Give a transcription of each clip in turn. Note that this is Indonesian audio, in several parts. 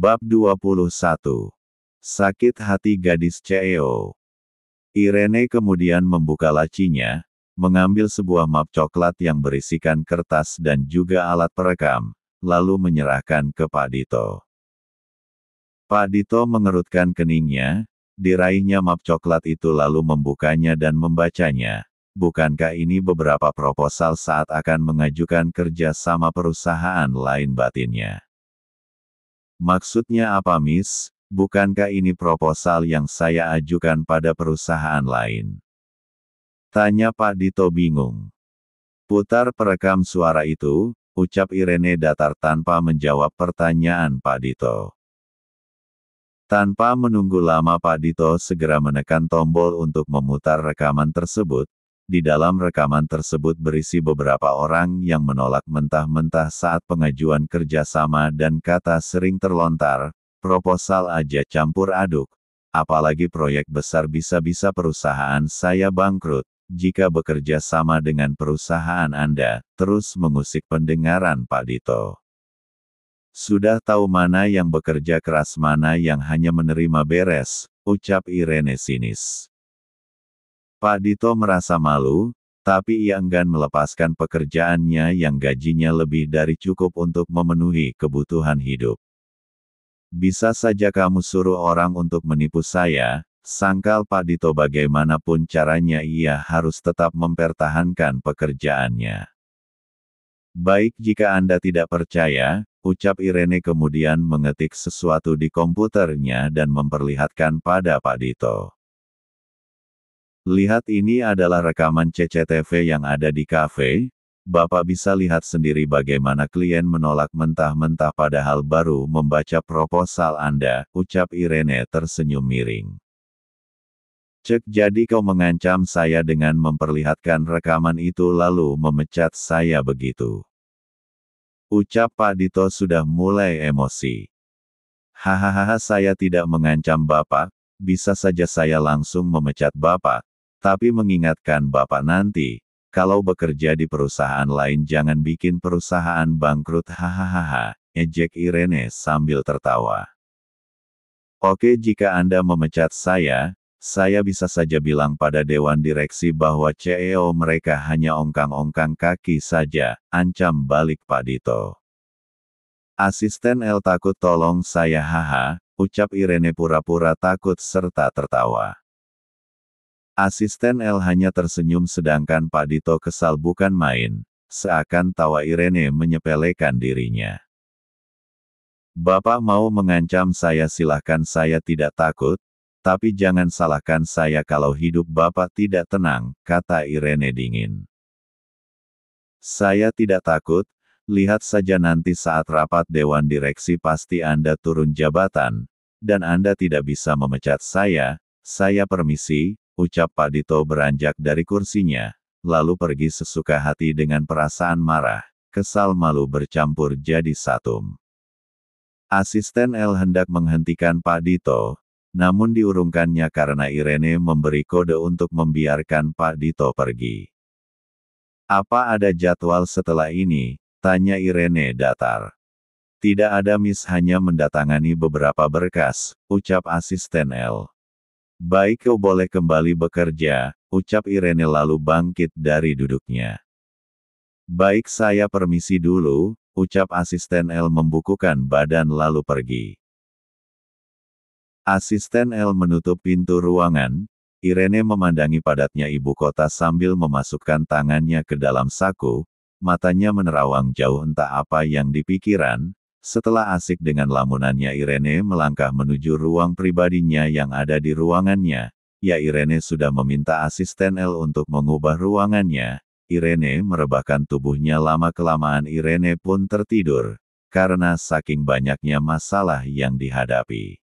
Bab 21. Sakit hati gadis CEO. Irene kemudian membuka lacinya, mengambil sebuah map coklat yang berisikan kertas dan juga alat perekam, lalu menyerahkan ke Pak Dito. Pak Dito mengerutkan keningnya, diraihnya map coklat itu lalu membukanya dan membacanya. Bukankah ini beberapa proposal saat akan mengajukan kerja sama perusahaan lain, batinnya? Maksudnya apa, Miss? Bukankah ini proposal yang saya ajukan pada perusahaan lain? Tanya Pak Dito bingung. Putar perekam suara itu, ucap Irene datar tanpa menjawab pertanyaan Pak Dito. Tanpa menunggu lama Pak Dito segera menekan tombol untuk memutar rekaman tersebut. Di dalam rekaman tersebut berisi beberapa orang yang menolak mentah-mentah saat pengajuan kerjasama dan kata sering terlontar, proposal aja campur aduk. Apalagi proyek besar bisa-bisa perusahaan saya bangkrut, jika bekerja sama dengan perusahaan Anda, terus mengusik pendengaran Pak Dito. Sudah tahu mana yang bekerja keras mana yang hanya menerima beres, ucap Irene sinis. Pak Dito merasa malu, tapi ia enggan melepaskan pekerjaannya yang gajinya lebih dari cukup untuk memenuhi kebutuhan hidup. Bisa saja kamu suruh orang untuk menipu saya, sangkal Pak Dito. Bagaimanapun caranya ia harus tetap mempertahankan pekerjaannya. Baik, jika Anda tidak percaya, ucap Irene kemudian mengetik sesuatu di komputernya dan memperlihatkan pada Pak Dito. Lihat, ini adalah rekaman CCTV yang ada di kafe. Bapak bisa lihat sendiri bagaimana klien menolak mentah-mentah padahal baru membaca proposal Anda, ucap Irene tersenyum miring. Cek, jadi kau mengancam saya dengan memperlihatkan rekaman itu lalu memecat saya begitu? Ucap Pak Dito sudah mulai emosi. Hahaha, saya tidak mengancam Bapak, bisa saja saya langsung memecat Bapak. Tapi mengingatkan Bapak nanti, kalau bekerja di perusahaan lain jangan bikin perusahaan bangkrut. Hahaha, ejek Irene sambil tertawa. Oke, jika Anda memecat saya bisa saja bilang pada dewan direksi bahwa CEO mereka hanya ongkang-ongkang kaki saja, ancam balik Pak Dito. Asisten L takut, tolong saya. Haha, ucap Irene pura-pura takut serta tertawa. Asisten L hanya tersenyum sedangkan Pak Dito kesal bukan main, seakan tawa Irene menyepelekan dirinya. Bapak mau mengancam saya silahkan, saya tidak takut, tapi jangan salahkan saya kalau hidup Bapak tidak tenang, kata Irene dingin. Saya tidak takut, lihat saja nanti saat rapat dewan direksi pasti Anda turun jabatan, dan Anda tidak bisa memecat saya permisi. Ucap Pak Dito beranjak dari kursinya, lalu pergi sesuka hati dengan perasaan marah, kesal, malu bercampur jadi satu. Asisten L hendak menghentikan Pak Dito, namun diurungkannya karena Irene memberi kode untuk membiarkan Pak Dito pergi. Apa ada jadwal setelah ini? Tanya Irene datar. Tidak ada, Miss, hanya mendatangani beberapa berkas, ucap asisten L. Baik, kau boleh kembali bekerja, ucap Irene lalu bangkit dari duduknya. Baik, saya permisi dulu, ucap asisten L membukukan badan lalu pergi. Asisten L menutup pintu ruangan, Irene memandangi padatnya ibu kota sambil memasukkan tangannya ke dalam saku, matanya menerawang jauh entah apa yang dipikiran. Setelah asik dengan lamunannya Irene melangkah menuju ruang pribadinya yang ada di ruangannya. Ya, Irene sudah meminta asisten L untuk mengubah ruangannya. Irene merebahkan tubuhnya, lama-kelamaan Irene pun tertidur, karena saking banyaknya masalah yang dihadapi.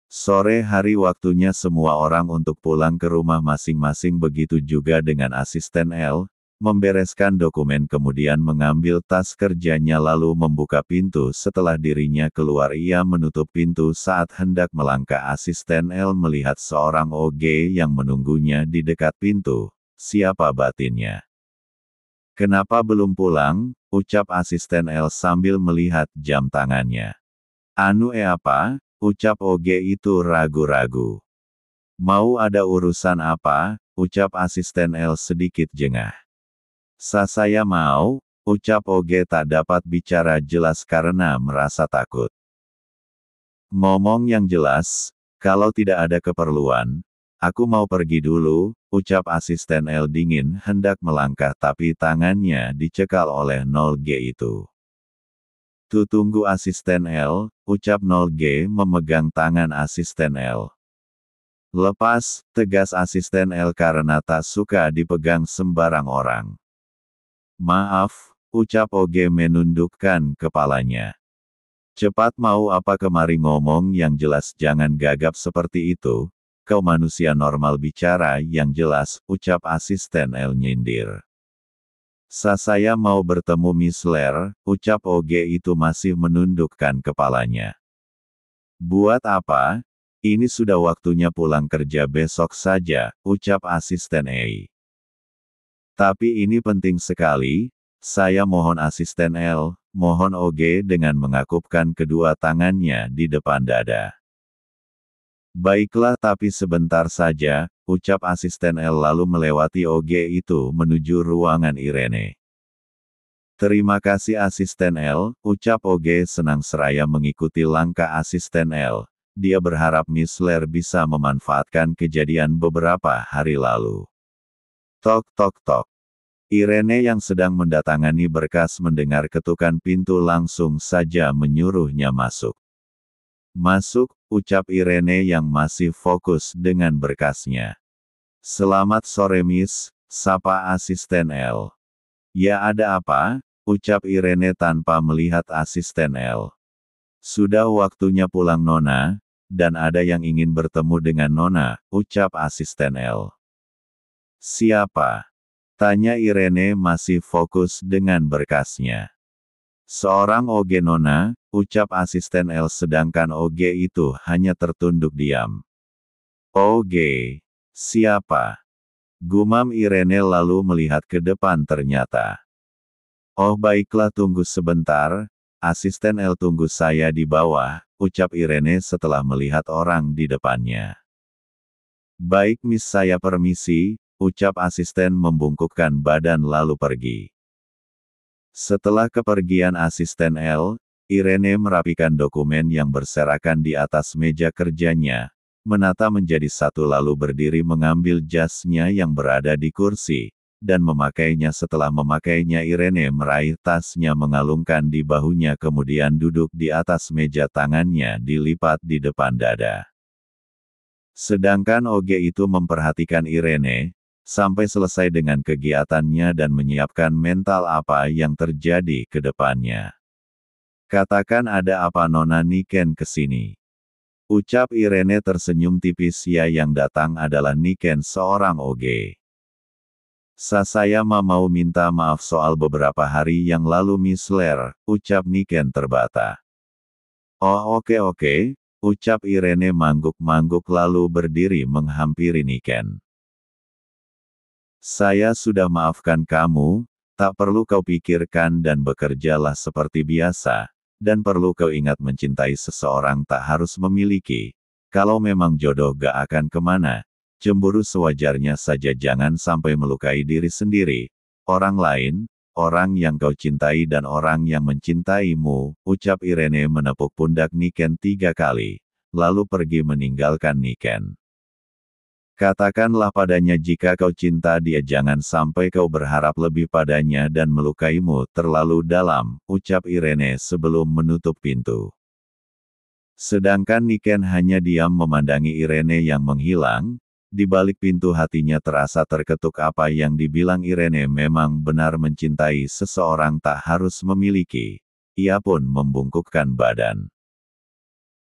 Sore hari waktunya semua orang untuk pulang ke rumah masing-masing, begitu juga dengan asisten L. Membereskan dokumen kemudian mengambil tas kerjanya lalu membuka pintu. Setelah dirinya keluar ia menutup pintu saat hendak melangkah. Asisten L melihat seorang OG yang menunggunya di dekat pintu. Siapa, batinnya? Kenapa belum pulang? Ucap asisten L sambil melihat jam tangannya. Anu apa? Ucap Oge itu ragu-ragu. Mau ada urusan apa? Ucap asisten L sedikit jengah. Saya mau, ucap Oge tak dapat bicara jelas karena merasa takut. Ngomong yang jelas, kalau tidak ada keperluan, aku mau pergi dulu, ucap asisten L dingin hendak melangkah tapi tangannya dicekal oleh 0G itu. Tunggu asisten L, ucap 0G memegang tangan asisten L. Lepas, tegas asisten L karena tak suka dipegang sembarang orang. Maaf, ucap Oge menundukkan kepalanya. Cepat mau apa kemari ngomong yang jelas jangan gagap seperti itu, kau manusia normal bicara yang jelas, ucap asisten L nyindir. Saya mau bertemu Miss Lair, ucap Oge itu masih menundukkan kepalanya. Buat apa? Ini sudah waktunya pulang kerja besok saja, ucap asisten E. Tapi ini penting sekali, saya mohon asisten L, mohon Oge dengan mengakupkan kedua tangannya di depan dada. Baiklah tapi sebentar saja, ucap asisten L lalu melewati Oge itu menuju ruangan Irene. Terima kasih asisten L, ucap Oge senang seraya mengikuti langkah asisten L. Dia berharap Miss Lair bisa memanfaatkan kejadian beberapa hari lalu. Tok tok tok. Irene yang sedang mendatangani berkas mendengar ketukan pintu langsung saja menyuruhnya masuk. Masuk, ucap Irene yang masih fokus dengan berkasnya. Selamat sore Miss, sapa asisten L. Ya ada apa? Ucap Irene tanpa melihat asisten L. Sudah waktunya pulang Nona, dan ada yang ingin bertemu dengan Nona, ucap asisten L. Siapa? Tanya Irene masih fokus dengan berkasnya. Seorang Oge Nona, ucap asisten L sedangkan Oge itu hanya tertunduk diam. Oge, siapa? Gumam Irene lalu melihat ke depan ternyata. Oh baiklah tunggu sebentar, asisten L tunggu saya di bawah, ucap Irene setelah melihat orang di depannya. Baik Miss saya permisi, ucap asisten membungkukkan badan lalu pergi. Setelah kepergian asisten L, Irene merapikan dokumen yang berserakan di atas meja kerjanya, menata menjadi satu lalu berdiri mengambil jasnya yang berada di kursi, dan memakainya. Setelah memakainya Irene meraih tasnya mengalungkan di bahunya kemudian duduk di atas meja tangannya dilipat di depan dada. Sedangkan Oge itu memperhatikan Irene, sampai selesai dengan kegiatannya dan menyiapkan mental apa yang terjadi ke depannya. Katakan ada apa Nona Niken kesini? Ucap Irene tersenyum tipis ya yang datang adalah Niken seorang Oge. Saya mau minta maaf soal beberapa hari yang lalu Miss Lair, ucap Niken terbata. Oh oke, ucap Irene mangguk-mangguk lalu berdiri menghampiri Niken. Saya sudah maafkan kamu, tak perlu kau pikirkan dan bekerjalah seperti biasa, dan perlu kau ingat mencintai seseorang tak harus memiliki, kalau memang jodoh gak akan kemana, cemburu sewajarnya saja jangan sampai melukai diri sendiri, orang lain, orang yang kau cintai dan orang yang mencintaimu, ucap Irene menepuk pundak Niken 3 kali, lalu pergi meninggalkan Niken. Katakanlah padanya jika kau cinta dia jangan sampai kau berharap lebih padanya dan melukaimu terlalu dalam, ucap Irene sebelum menutup pintu. Sedangkan Niken hanya diam memandangi Irene yang menghilang, di balik pintu hatinya terasa terketuk apa yang dibilang Irene memang benar mencintai seseorang tak harus memiliki, ia pun membungkukkan badan.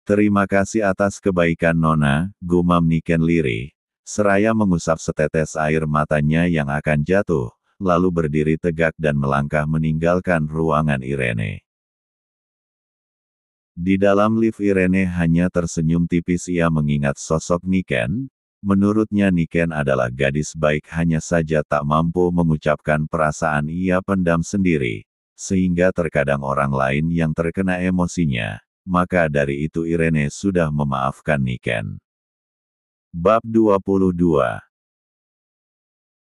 Terima kasih atas kebaikan Nona, gumam Niken lirih. Seraya mengusap setetes air matanya yang akan jatuh, lalu berdiri tegak dan melangkah meninggalkan ruangan Irene. Di dalam lift Irene hanya tersenyum tipis ia mengingat sosok Niken, menurutnya Niken adalah gadis baik hanya saja tak mampu mengucapkan perasaan ia pendam sendiri, sehingga terkadang orang lain yang terkena emosinya, maka dari itu Irene sudah memaafkan Niken. Bab 22.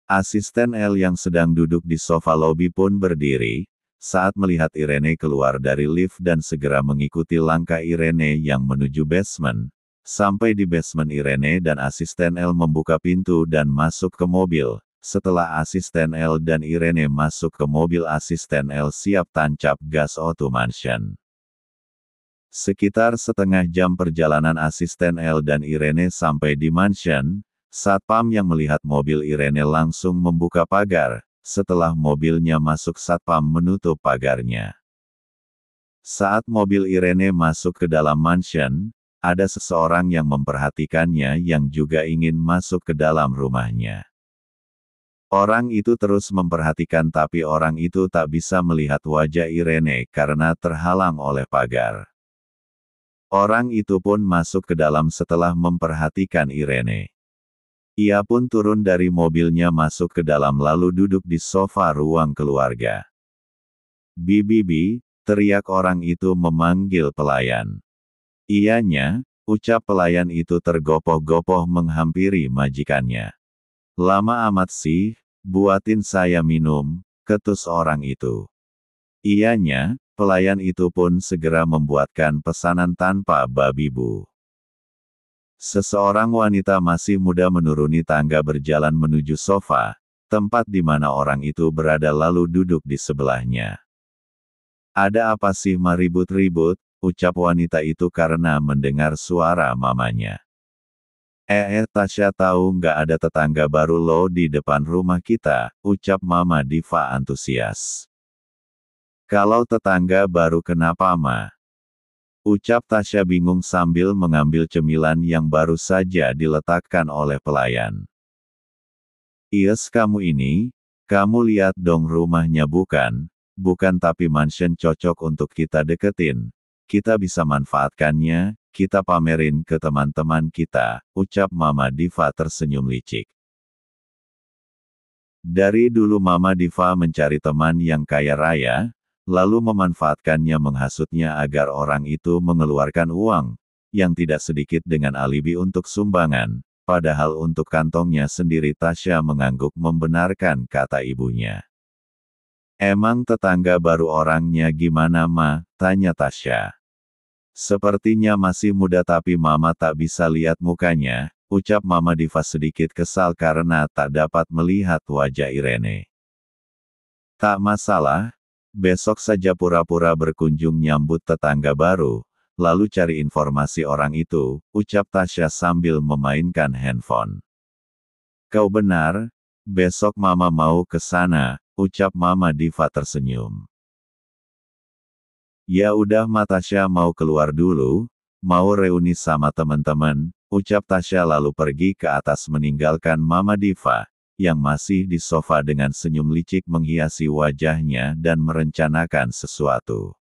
Asisten L yang sedang duduk di sofa lobi pun berdiri, saat melihat Irene keluar dari lift dan segera mengikuti langkah Irene yang menuju basement. Sampai di basement Irene dan asisten L membuka pintu dan masuk ke mobil. Setelah asisten L dan Irene masuk ke mobil, asisten L siap tancap gas auto mansion. Sekitar setengah jam perjalanan asisten L dan Irene sampai di mansion. Satpam yang melihat mobil Irene langsung membuka pagar. Setelah mobilnya masuk, satpam menutup pagarnya. Saat mobil Irene masuk ke dalam mansion, ada seseorang yang memperhatikannya yang juga ingin masuk ke dalam rumahnya. Orang itu terus memperhatikan, tapi orang itu tak bisa melihat wajah Irene karena terhalang oleh pagar. Orang itu pun masuk ke dalam setelah memperhatikan Irene. Ia pun turun dari mobilnya masuk ke dalam lalu duduk di sofa ruang keluarga. "Bibi," teriak orang itu memanggil pelayan. "Iyanya," ucap pelayan itu tergopoh-gopoh menghampiri majikannya. "Lama amat sih, buatin saya minum," ketus orang itu. "Iyanya," pelayan itu pun segera membuatkan pesanan tanpa babi bu. Seseorang wanita masih muda menuruni tangga berjalan menuju sofa, tempat di mana orang itu berada lalu duduk di sebelahnya. "Ada apa sih ribut-ribut?" ucap wanita itu karena mendengar suara mamanya. Tasya tahu nggak ada tetangga baru lo di depan rumah kita," ucap Mama Diva antusias. "Kalau tetangga baru kenapa Ma?" ucap Tasya bingung sambil mengambil cemilan yang baru saja diletakkan oleh pelayan. "Yes, kamu lihat dong rumahnya bukan tapi mansion cocok untuk kita deketin. Kita bisa manfaatkannya, kita pamerin ke teman-teman kita," ucap Mama Diva tersenyum licik. Dari dulu Mama Diva mencari teman yang kaya raya, lalu memanfaatkannya menghasutnya agar orang itu mengeluarkan uang, yang tidak sedikit dengan alibi untuk sumbangan, padahal untuk kantongnya sendiri. Tasya mengangguk membenarkan kata ibunya. "Emang tetangga baru orangnya gimana Ma?" tanya Tasya. "Sepertinya masih muda tapi Mama tak bisa lihat mukanya," ucap Mama Diva sedikit kesal karena tak dapat melihat wajah Irene. "Tak masalah. Besok saja pura-pura berkunjung nyambut tetangga baru, lalu cari informasi orang itu," ucap Tasya sambil memainkan handphone. "Kau benar, besok Mama mau ke sana," ucap Mama Diva tersenyum. "Ya udah Ma, Tasya mau keluar dulu, mau reuni sama teman-teman," ucap Tasya lalu pergi ke atas meninggalkan Mama Diva yang masih di sofa dengan senyum licik menghiasi wajahnya dan merencanakan sesuatu.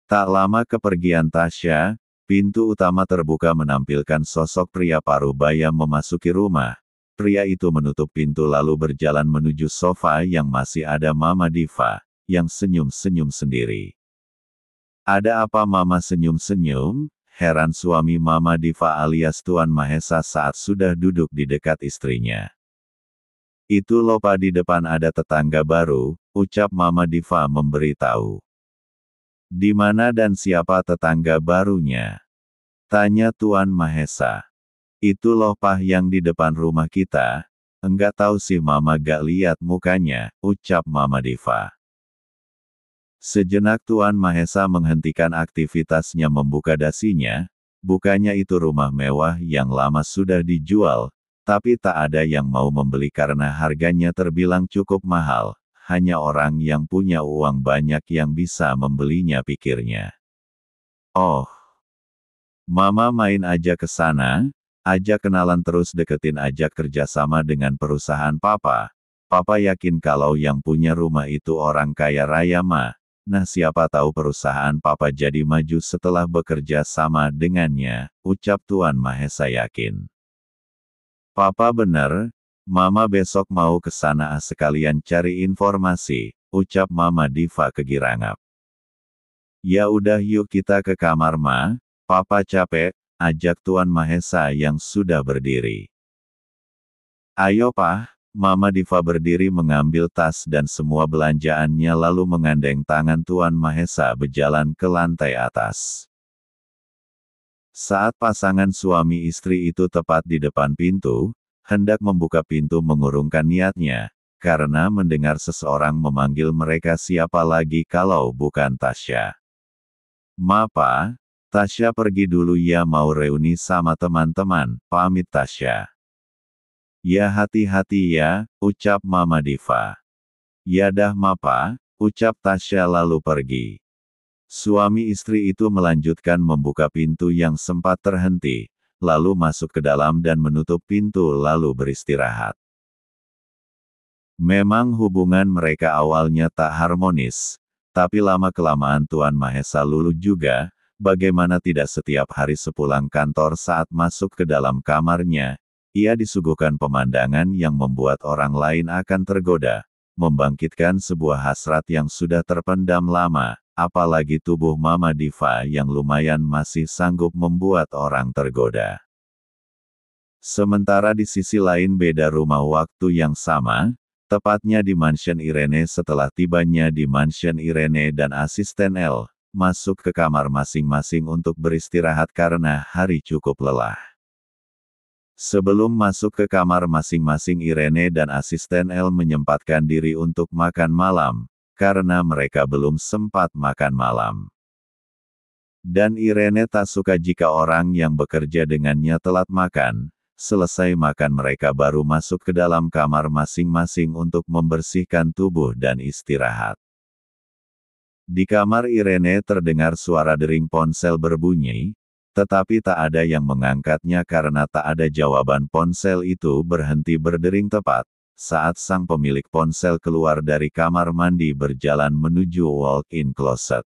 Tak lama kepergian Tasya, pintu utama terbuka menampilkan sosok pria paruh baya memasuki rumah. Pria itu menutup pintu lalu berjalan menuju sofa yang masih ada Mama Diva, yang senyum-senyum sendiri. "Ada apa Mama senyum-senyum?" heran suami Mama Diva alias Tuan Mahesa saat sudah duduk di dekat istrinya. "Itu loh Pak, di depan ada tetangga baru," ucap Mama Diva memberitahu. "Di mana dan siapa tetangga barunya?" tanya Tuan Mahesa. "Itu loh Pak yang di depan rumah kita." "Enggak tahu sih Mama, gak lihat mukanya," ucap Mama Diva. Sejenak Tuan Mahesa menghentikan aktivitasnya membuka dasinya. Bukannya itu rumah mewah yang lama sudah dijual, tapi tak ada yang mau membeli karena harganya terbilang cukup mahal. Hanya orang yang punya uang banyak yang bisa membelinya, pikirnya. "Oh, Mama main aja ke sana, ajak kenalan terus deketin ajak kerjasama dengan perusahaan Papa. Papa yakin kalau yang punya rumah itu orang kaya raya Ma. Nah siapa tahu perusahaan Papa jadi maju setelah bekerja sama dengannya," ucap Tuan Mahesa yakin. "Papa bener, Mama besok mau ke sana sekalian cari informasi," ucap Mama Diva kegiranap. Ya udah yuk kita ke kamar Ma, Papa capek, ajak Tuan Mahesa yang sudah berdiri. Ayo Pak, Mama Diva berdiri mengambil tas dan semua belanjaannya lalu mengandeng tangan Tuan Mahesa berjalan ke lantai atas. Saat pasangan suami istri itu tepat di depan pintu, hendak membuka pintu mengurungkan niatnya, karena mendengar seseorang memanggil mereka siapa lagi kalau bukan Tasya. Ma Pa, Tasya pergi dulu ya mau reuni sama teman-teman, pamit Tasya. Ya hati-hati ya, ucap Mama Diva. Ya dah Ma Pa, ucap Tasya lalu pergi. Suami istri itu melanjutkan membuka pintu yang sempat terhenti, lalu masuk ke dalam dan menutup pintu lalu beristirahat. Memang hubungan mereka awalnya tak harmonis, tapi lama-kelamaan Tuan Mahesa luluh juga, bagaimana tidak setiap hari sepulang kantor saat masuk ke dalam kamarnya, ia disuguhkan pemandangan yang membuat orang lain akan tergoda, membangkitkan sebuah hasrat yang sudah terpendam lama. Apalagi tubuh Mama Diva yang lumayan masih sanggup membuat orang tergoda. Sementara di sisi lain beda rumah waktu yang sama, tepatnya di mansion Irene setelah tibanya di mansion Irene dan asisten L, masuk ke kamar masing-masing untuk beristirahat karena hari cukup lelah. Sebelum masuk ke kamar masing-masing Irene dan asisten L menyempatkan diri untuk makan malam, karena mereka belum sempat makan malam. Dan Irene tak suka jika orang yang bekerja dengannya telat makan, selesai makan mereka baru masuk ke dalam kamar masing-masing untuk membersihkan tubuh dan istirahat. Di kamar Irene terdengar suara dering ponsel berbunyi, tetapi tak ada yang mengangkatnya karena tak ada jawaban. Ponsel itu berhenti berdering tepat saat sang pemilik ponsel keluar dari kamar mandi berjalan menuju walk-in closet.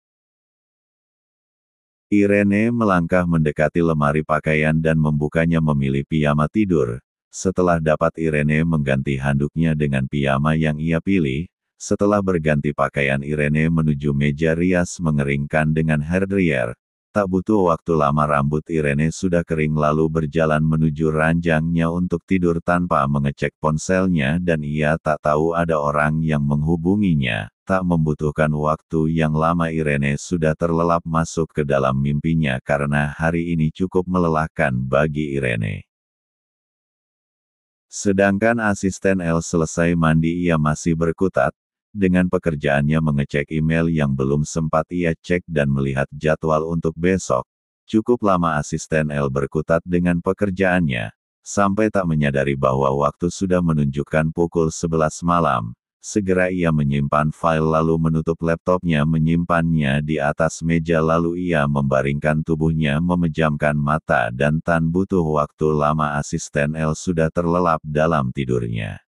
Irene melangkah mendekati lemari pakaian dan membukanya memilih piyama tidur. Setelah dapat Irene mengganti handuknya dengan piyama yang ia pilih, setelah berganti pakaian Irene menuju meja rias mengeringkan dengan hairdryer. Tak butuh waktu lama rambut Irene sudah kering lalu berjalan menuju ranjangnya untuk tidur tanpa mengecek ponselnya dan ia tak tahu ada orang yang menghubunginya. Tak membutuhkan waktu yang lama Irene sudah terlelap masuk ke dalam mimpinya karena hari ini cukup melelahkan bagi Irene. Sedangkan asisten L selesai mandi ia masih berkutat dengan pekerjaannya mengecek email yang belum sempat ia cek dan melihat jadwal untuk besok. Cukup lama asisten L berkutat dengan pekerjaannya, sampai tak menyadari bahwa waktu sudah menunjukkan pukul 11 malam. Segera ia menyimpan file lalu menutup laptopnya menyimpannya di atas meja lalu ia membaringkan tubuhnya memejamkan mata dan tan butuh waktu lama asisten L sudah terlelap dalam tidurnya.